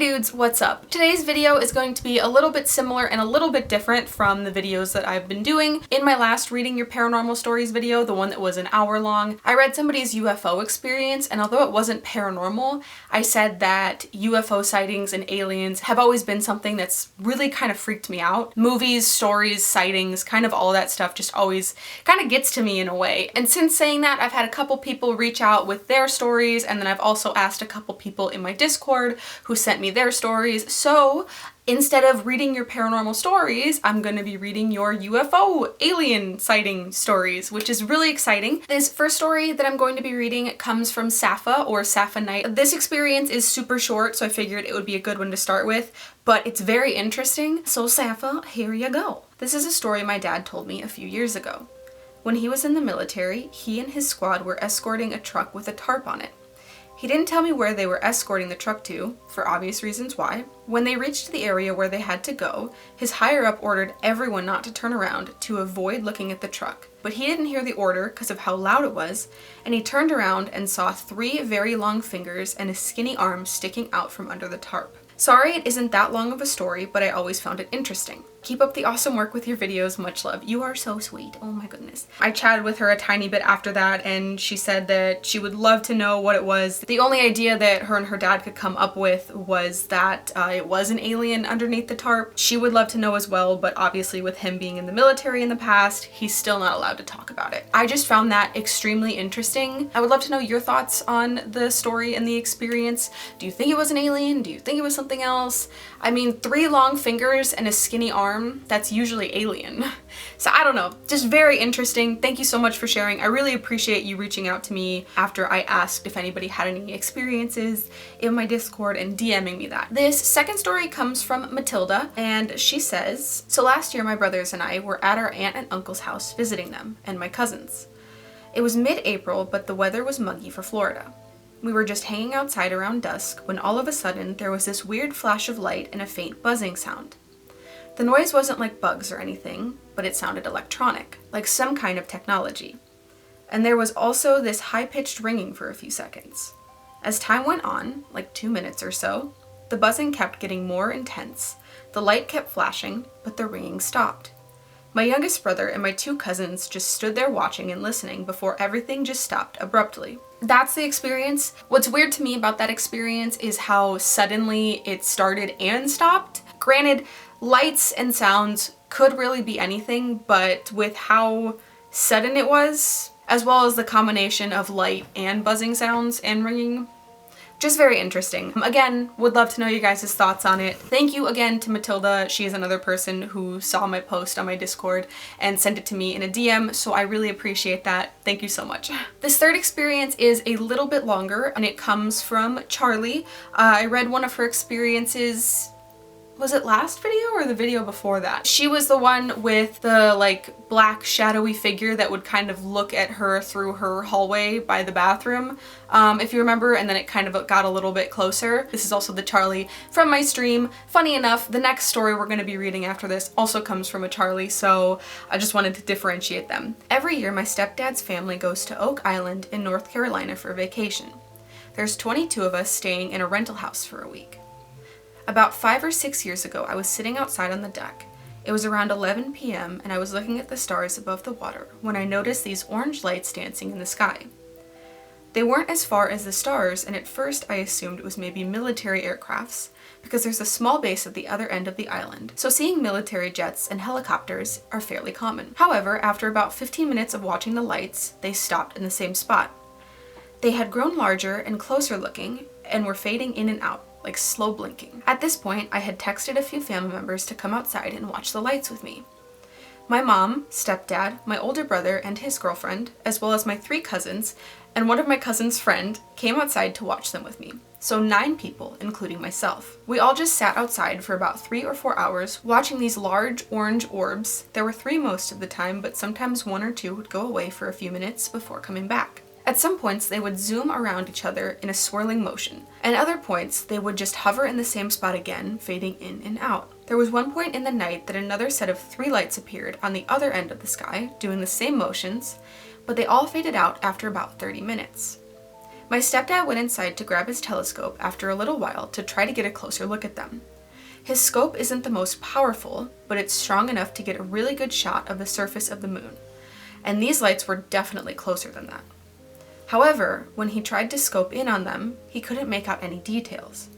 dudes, what's up? Today's video is going to be a little bit similar and a little bit different from the videos that I've been doing. In my last Reading Your Paranormal Stories video, the one that was an hour long, I read somebody's UFO experience, and although it wasn't paranormal, I said that UFO sightings and aliens have always been something that's really kind of freaked me out. Movies, stories, sightings, kind of all that stuff just always kind of gets to me in a way. And since saying that, I've had a couple people reach out with their stories, and then I've also asked a couple people in my Discord who sent me their stories. So instead of reading your paranormal stories, I'm going to be reading your UFO alien sighting stories, which is really exciting. This first story that I'm going to be reading comes from Safa or Safa Night. This experience is super short, so I figured it would be a good one to start with, but it's very interesting. So Safa, here you go. This is a story my dad told me a few years ago. When he was in the military, he and his squad were escorting a truck with a tarp on it. He didn't tell me where they were escorting the truck to, for obvious reasons why. When they reached the area where they had to go, his higher-up ordered everyone not to turn around to avoid looking at the truck. But he didn't hear the order because of how loud it was, and he turned around and saw 3 very long fingers and a skinny arm sticking out from under the tarp. Sorry it isn't that long of a story, but I always found it interesting. Keep up the awesome work with your videos. Much love. You are so sweet. Oh my goodness. I chatted with her a tiny bit after that, and she said that she would love to know what it was. The only idea that her and her dad could come up with was that it was an alien underneath the tarp. She would love to know as well, but obviously with him being in the military in the past, he's still not allowed to talk about it. I just found that extremely interesting. I would love to know your thoughts on the story and the experience. Do you think it was an alien? Do you think it was something else? I mean, 3 long fingers and a skinny arm, that's usually alien. So I don't know, just very interesting. Thank you so much for sharing. I really appreciate you reaching out to me after I asked if anybody had any experiences in my Discord and DMing me that. This second story comes from Matilda, and she says, so last year my brothers and I were at our aunt and uncle's house visiting them and my cousins. It was mid-April, but the weather was muggy for Florida. We were just hanging outside around dusk when all of a sudden there was this weird flash of light and a faint buzzing sound. The noise wasn't like bugs or anything, but it sounded electronic, like some kind of technology. And there was also this high-pitched ringing for a few seconds. As time went on, like 2 minutes or so, the buzzing kept getting more intense, the light kept flashing, but the ringing stopped. My youngest brother and my 2 cousins just stood there watching and listening before everything just stopped abruptly. That's the experience. What's weird to me about that experience is how suddenly it started and stopped. Granted, lights and sounds could really be anything, but with how sudden it was, as well as the combination of light and buzzing sounds and ringing, just very interesting. Again, would love to know you guys' thoughts on it. Thank you again to Matilda. She is another person who saw my post on my Discord and sent it to me in a DM, so I really appreciate that. Thank you so much. This third experience is a little bit longer, and it comes from Charlie. I read one of her experiences. Was it last video or the video before that? She was the one with the like black shadowy figure that would kind of look at her through her hallway by the bathroom, if you remember, and then it kind of got a little bit closer. This is also the Charlie from my stream. Funny enough, the next story we're going to be reading after this also comes from a Charlie, so I just wanted to differentiate them. Every year my stepdad's family goes to Oak Island in North Carolina for a vacation. There's 22 of us staying in a rental house for a week. About 5 or 6 years ago, I was sitting outside on the deck. It was around 11 p.m. and I was looking at the stars above the water when I noticed these orange lights dancing in the sky. They weren't as far as the stars, and at first I assumed it was maybe military aircrafts, because there's a small base at the other end of the island, so seeing military jets and helicopters are fairly common. However, after about 15 minutes of watching the lights, they stopped in the same spot. They had grown larger and closer looking, and were fading in and out, like slow blinking. At this point, I had texted a few family members to come outside and watch the lights with me. My mom, stepdad, my older brother and his girlfriend, as well as my 3 cousins, and one of my cousin's friend came outside to watch them with me. So 9 people, including myself. We all just sat outside for about 3 or 4 hours watching these large orange orbs. There were 3 most of the time, but sometimes 1 or 2 would go away for a few minutes before coming back. At some points, they would zoom around each other in a swirling motion, and other points, they would just hover in the same spot again, fading in and out. There was one point in the night that another set of 3 lights appeared on the other end of the sky, doing the same motions, but they all faded out after about 30 minutes. My stepdad went inside to grab his telescope after a little while to try to get a closer look at them. His scope isn't the most powerful, but it's strong enough to get a really good shot of the surface of the moon, and these lights were definitely closer than that. However, when he tried to scope in on them, he couldn't make out any details.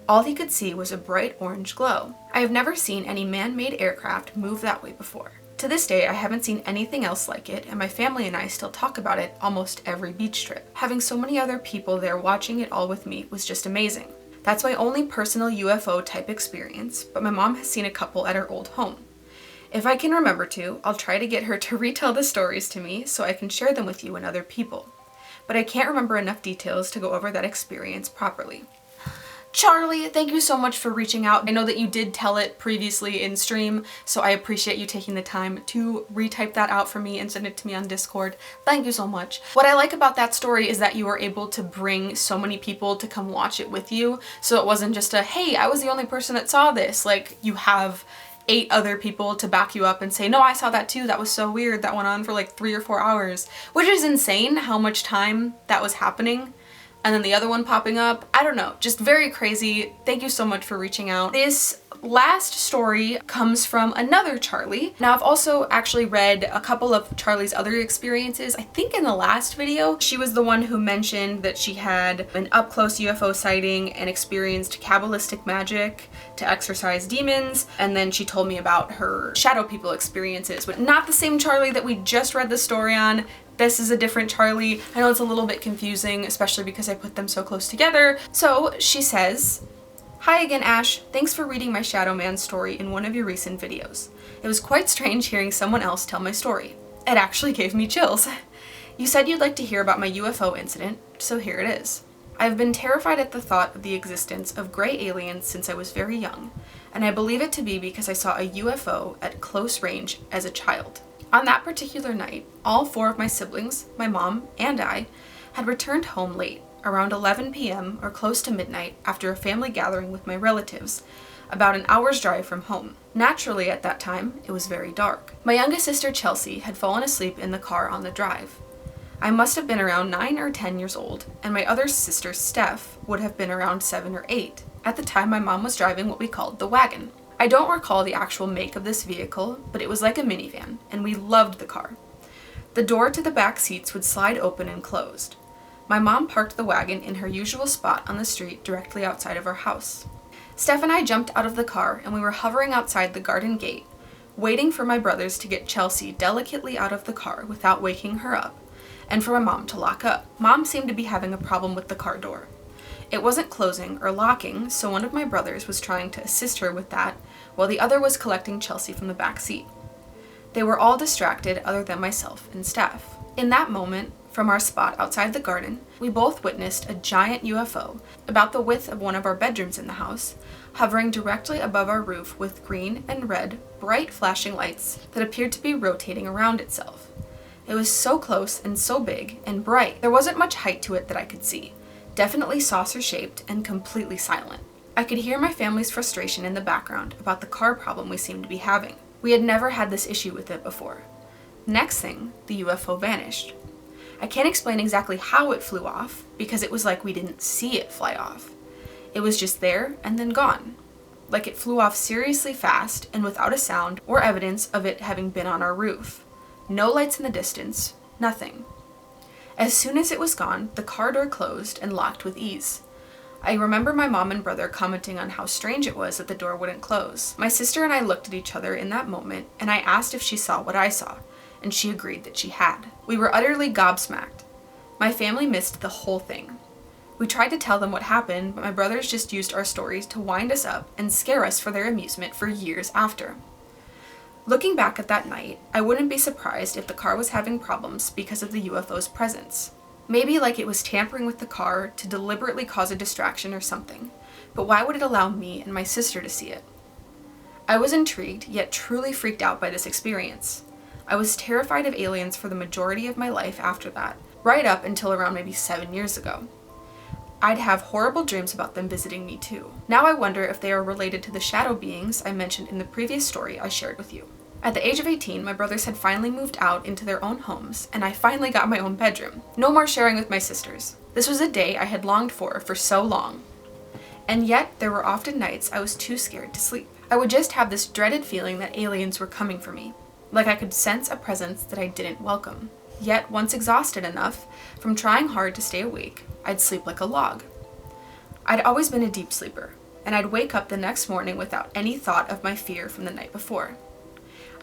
All he could see was a bright orange glow. I have never seen any man-made aircraft move that way before. To this day, I haven't seen anything else like it, and my family and I still talk about it almost every beach trip. Having so many other people there watching it all with me was just amazing. That's my only personal UFO type experience, but my mom has seen a couple at her old home. If I can remember to, I'll try to get her to retell the stories to me so I can share them with you and other people. But I can't remember enough details to go over that experience properly. Charlie, thank you so much for reaching out. I know that you did tell it previously in stream, so I appreciate you taking the time to retype that out for me and send it to me on Discord. Thank you so much. What I like about that story is that you were able to bring so many people to come watch it with you, so it wasn't just a, hey, I was the only person that saw this. Like, you have 8 other people to back you up and say, no, I saw that too, that was so weird, that went on for like 3 or 4 hours, which is insane how much time that was happening. And then the other one popping up. I don't know, just very crazy. Thank you so much for reaching out. This last story comes from another Charlie. Now, I've also actually read a couple of Charlie's other experiences. I think in the last video, she was the one who mentioned that she had an up-close UFO sighting and experienced Kabbalistic magic to exorcise demons. And then she told me about her shadow people experiences, but not the same Charlie that we just read the story on. This is a different Charlie. I know it's a little bit confusing, especially because I put them so close together. So she says, "Hi again, Ash. Thanks for reading my Shadow Man story in one of your recent videos. It was quite strange hearing someone else tell my story. It actually gave me chills. You said you'd like to hear about my UFO incident, so here it is. I've been terrified at the thought of the existence of gray aliens since I was very young, and I believe it to be because I saw a UFO at close range as a child. On that particular night, all 4 of my siblings, my mom, and I had returned home late, around 11 p.m. or close to midnight after a family gathering with my relatives, about an hour's drive from home. Naturally, at that time, it was very dark. My youngest sister, Chelsea, had fallen asleep in the car on the drive. I must have been around 9 or 10 years old, and my other sister, Steph, would have been around 7 or 8. At the time, my mom was driving what we called the wagon. I don't recall the actual make of this vehicle, but it was like a minivan, and we loved the car. The door to the back seats would slide open and closed. My mom parked the wagon in her usual spot on the street directly outside of our house. Steph and I jumped out of the car, and we were hovering outside the garden gate, waiting for my brothers to get Chelsea delicately out of the car without waking her up, and for my mom to lock up. Mom seemed to be having a problem with the car door. It wasn't closing or locking, so one of my brothers was trying to assist her with that, while the other was collecting Chelsea from the back seat. They were all distracted other than myself and Steph. In that moment, from our spot outside the garden, we both witnessed a giant UFO, about the width of one of our bedrooms in the house, hovering directly above our roof with green and red, bright flashing lights that appeared to be rotating around itself. It was so close and so big and bright. There wasn't much height to it that I could see. Definitely saucer-shaped and completely silent. I could hear my family's frustration in the background about the car problem we seemed to be having. We had never had this issue with it before. Next thing, the UFO vanished. I can't explain exactly how it flew off, because it was like we didn't see it fly off. It was just there and then gone. Like it flew off seriously fast and without a sound or evidence of it having been on our roof. No lights in the distance, nothing. As soon as it was gone, the car door closed and locked with ease. I remember my mom and brother commenting on how strange it was that the door wouldn't close. My sister and I looked at each other in that moment, and I asked if she saw what I saw, and she agreed that she had. We were utterly gobsmacked. My family missed the whole thing. We tried to tell them what happened, but my brothers just used our stories to wind us up and scare us for their amusement for years after. Looking back at that night, I wouldn't be surprised if the car was having problems because of the UFO's presence. Maybe like it was tampering with the car to deliberately cause a distraction or something, but why would it allow me and my sister to see it? I was intrigued, yet truly freaked out by this experience. I was terrified of aliens for the majority of my life after that, right up until around maybe 7 years ago. I'd have horrible dreams about them visiting me too. Now I wonder if they are related to the shadow beings I mentioned in the previous story I shared with you. At the age of 18, my brothers had finally moved out into their own homes, and I finally got my own bedroom. No more sharing with my sisters. This was a day I had longed for so long. And yet, there were often nights I was too scared to sleep. I would just have this dreaded feeling that aliens were coming for me, like I could sense a presence that I didn't welcome. Yet, once exhausted enough from trying hard to stay awake, I'd sleep like a log. I'd always been a deep sleeper, and I'd wake up the next morning without any thought of my fear from the night before.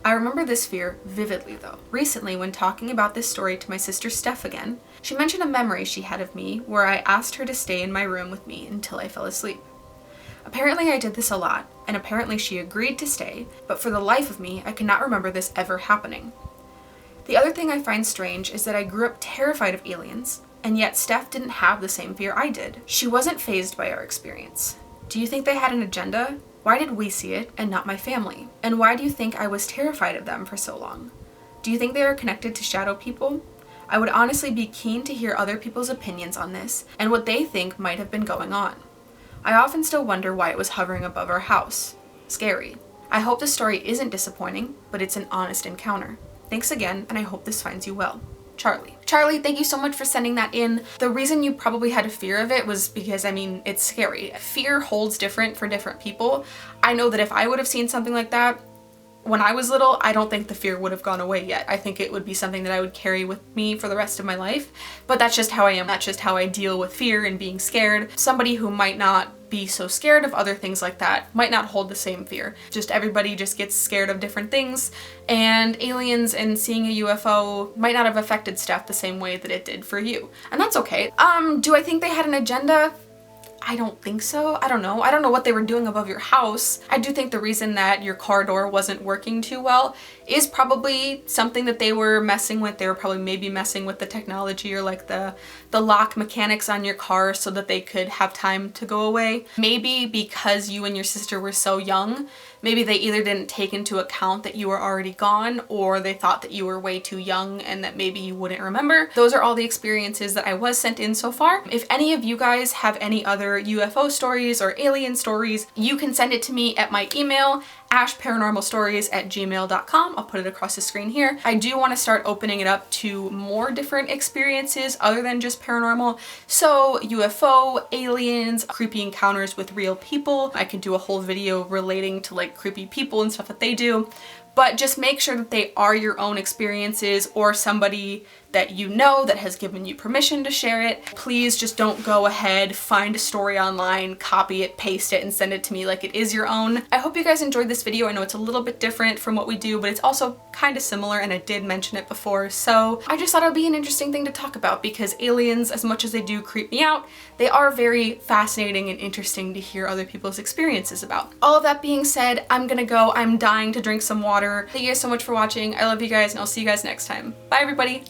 I remember this fear vividly though. Recently, when talking about this story to my sister Steph again, she mentioned a memory she had of me where I asked her to stay in my room with me until I fell asleep. Apparently I did this a lot, and apparently she agreed to stay, but for the life of me, I cannot remember this ever happening. The other thing I find strange is that I grew up terrified of aliens, and yet Steph didn't have the same fear I did. She wasn't fazed by our experience. Do you think they had an agenda? Why did we see it and not my family? And why do you think I was terrified of them for so long? Do you think they are connected to shadow people? I would honestly be keen to hear other people's opinions on this and what they think might have been going on. I often still wonder why it was hovering above our house. Scary. I hope the story isn't disappointing, but it's an honest encounter. Thanks again, and I hope this finds you well. Charlie. Charlie, thank you so much for sending that in. The reason you probably had a fear of it was because, it's scary. Fear holds different for different people. I know that if I would have seen something like that when I was little, I don't think the fear would have gone away yet. I think it would be something that I would carry with me for the rest of my life. But that's just how I am. That's just how I deal with fear and being scared. Somebody who might not be so scared of other things like that might not hold the same fear. Just everybody just gets scared of different things, and aliens and seeing a UFO might not have affected Steph the same way that it did for you. And that's okay. Do I think they had an agenda? I don't think so. I don't know. I don't know what they were doing above your house. I do think the reason that your car door wasn't working too well is probably something that they were messing with. They were probably maybe messing with the technology or like the lock mechanics on your car so that they could have time to go away. Maybe because you and your sister were so young, maybe they either didn't take into account that you were already gone, or they thought that you were way too young and that maybe you wouldn't remember. Those are all the experiences that I was sent in so far. If any of you guys have any other UFO stories or alien stories, you can send it to me at my email, ashparanormalstories@gmail.com. I'll put it across the screen here. I do want to start opening it up to more different experiences other than just paranormal. So UFO, aliens, creepy encounters with real people. I could do a whole video relating to like creepy people and stuff that they do. But just make sure that they are your own experiences or somebody that you know that has given you permission to share it. Please just don't go ahead, find a story online, copy it, paste it, and send it to me like it is your own. I hope you guys enjoyed this video. I know it's a little bit different from what we do, but it's also kind of similar, and I did mention it before. So I just thought it would be an interesting thing to talk about because aliens, as much as they do creep me out, they are very fascinating and interesting to hear other people's experiences about. All of that being said, I'm gonna go. I'm dying to drink some water. Thank you guys so much for watching. I love you guys, and I'll see you guys next time. Bye, everybody.